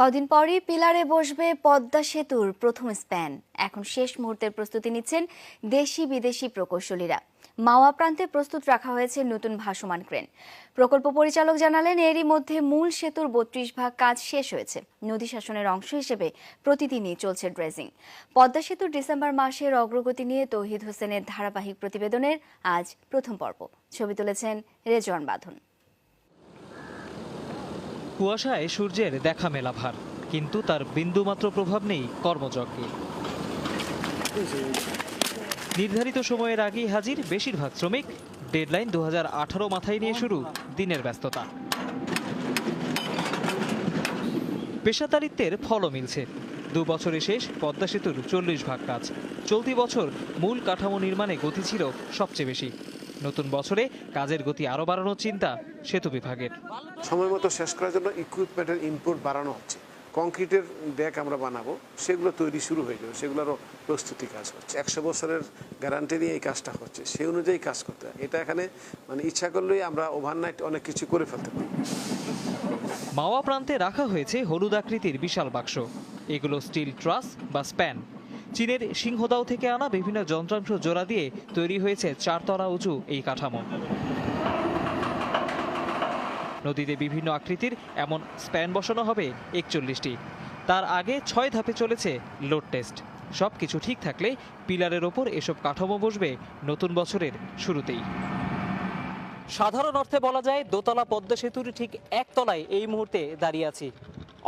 কদিন পরই পিলারে বসবে পদ্মা সেতুর প্রথম স্প্যান। এখন শেষ মুহূর্তের প্রস্তুতি নিচ্ছেন দেশি বিদেশি প্রকৌশলীরা। মাওয়া প্রান্তে প্রস্তুত রাখা হয়েছে নতুন ভাসমান ক্রেন। প্রকল্প পরিচালক জানালেন, এরই মধ্যে মূল সেতুর ৩২ ভাগ কাজ শেষ হয়েছে। নদী শাসনের অংশ হিসেবে প্রতিদিনই চলছে ড্রেজিং। পদ্মা সেতুর ডিসেম্বর মাসের অগ্রগতি নিয়ে তৌহিদ হোসেনের ধারাবাহিক প্রতিবেদনের আজ প্রথম পর্ব। ছবি তুলেছেন রেজওয়ান বাঁধন। কুয়াশায় সূর্যের দেখা মেলা ভার, কিন্তু তার বিন্দুমাত্র প্রভাব নেই কর্মযজ্ঞে। নির্ধারিত সময়ের আগেই হাজির বেশিরভাগ শ্রমিক। ডেডলাইন 2018 মাথায় নিয়ে শুরু দিনের ব্যস্ততা। পেশাদারিত্বের ফলও মিলছে। 2 বছরে শেষ পদ্মা সেতুর 40 ভাগ কাজ। চলতি বছর মূল কাঠামো নির্মাণে গতি ছিল সবচেয়ে বেশি। নতুন বছরে কাজের গতি আরও বাড়ানোর চিন্তা সেতু বিভাগের। সময় মতো শেষ করার জন্য ইকুইপমেন্টের ইনপুট বাড়ানো হচ্ছে। কংক্রিটের ডেক আমরা বানাবো, সেগুলো তৈরি শুরু হয়ে যাবে, সেগুলোরও প্রস্তুতি কাজ হচ্ছে। 100 বছরের গ্যারান্টি নিয়ে এই কাজটা হচ্ছে, সেই অনুযায়ী কাজ করতে হয়। এটা এখানে ইচ্ছা করলেই আমরা ওভারনাইট অনেক কিছু করে ফেলতে পারি। মাওয়া প্রান্তে রাখা হয়েছে হলুদ আকৃতির বিশাল বাক্স। এগুলো স্টিল ট্রাস বা স্প্যান। চীনের সিংহদাও থেকে আনা বিভিন্ন যন্ত্রাংশ জোড়া দিয়ে তৈরি হয়েছে 4 তলা উঁচু এই কাঠামো। নদীতে বিভিন্ন আকৃতির এমন স্প্যান বসানো হবে 41টি। তার আগে 6 ধাপে চলেছে লোড টেস্ট। সবকিছু ঠিক থাকলে পিলারের ওপর এসব কাঠামো বসবে নতুন বছরের শুরুতেই। সাধারণ অর্থে বলা যায়, দোতলা পদ্মা সেতুর ঠিক একতলায় এই মুহূর্তে দাঁড়িয়ে আছি।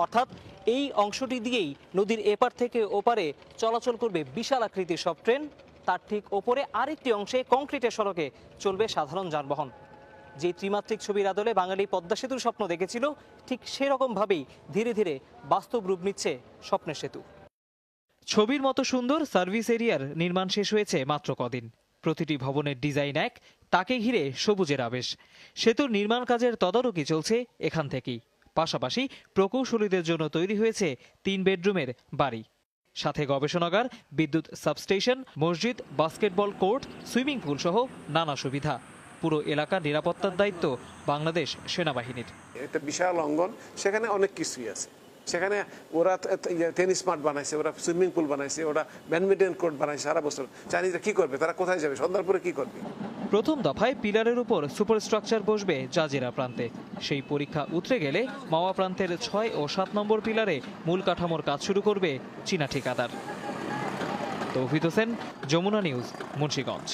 অর্থাৎ এই অংশটি দিয়েই নদীর এপার থেকে ওপারে চলাচল করবে বিশাল আকৃতির সব ট্রেন। তার ঠিক ওপরে আরেকটি অংশে কংক্রিটের সড়কে চলবে সাধারণ যানবাহন। যে ত্রিমাত্রিক ছবির আদলে বাঙালি পদ্মা সেতুর স্বপ্ন দেখেছিল, ঠিক সেরকম ভাবেই ধীরে ধীরে বাস্তব রূপ নিচ্ছে স্বপ্নের সেতু। ছবির মতো সুন্দর সার্ভিস এরিয়ার নির্মাণ শেষ হয়েছে মাত্র কদিন। প্রতিটি ভবনের ডিজাইন এক, তাকে ঘিরে সবুজের আবেশ। সেতুর নির্মাণ কাজের তদারকি চলছে এখান থেকেই। পাশাপাশি প্রকৌশলীদের জন্য তৈরি হয়েছে 3 বেডরুমের বাড়ি, সাথে গবেষণাগার, বিদ্যুৎ সাবস্টেশন, মসজিদ, বাস্কেটবল কোর্ট, সুইমিং পুল সহ নানা সুবিধা। পুরো এলাকার নিরাপত্তার দায়িত্ব বাংলাদেশ সেনাবাহিনীর। একটা বিশাল অঙ্গন, সেখানে অনেক কিছুই আছে। সেখানে ওরা টেনিস মাঠ বানাইছে, ওরা সুইমিং পুল বানাইছে, ওরা ব্যাডমিন্টন কোর্ট বানাইছে। সারা বছর চাইনিজরা কি করবে, তারা কোথায় যাবে, সন্ধ্যার পরে কি করবে? প্রথম দফায় পিলারের উপর সুপারস্ট্রাকচার বসবে জাজিরা প্রান্তে। সেই পরীক্ষা উতরে গেলে মাওয়া প্রান্তের 6 ও 7 নম্বর পিলারে মূল কাঠামোর কাজ শুরু করবে চীনা ঠিকাদার। তৌহিদ হোসেন, যমুনা নিউজ, মুন্সিগঞ্জ।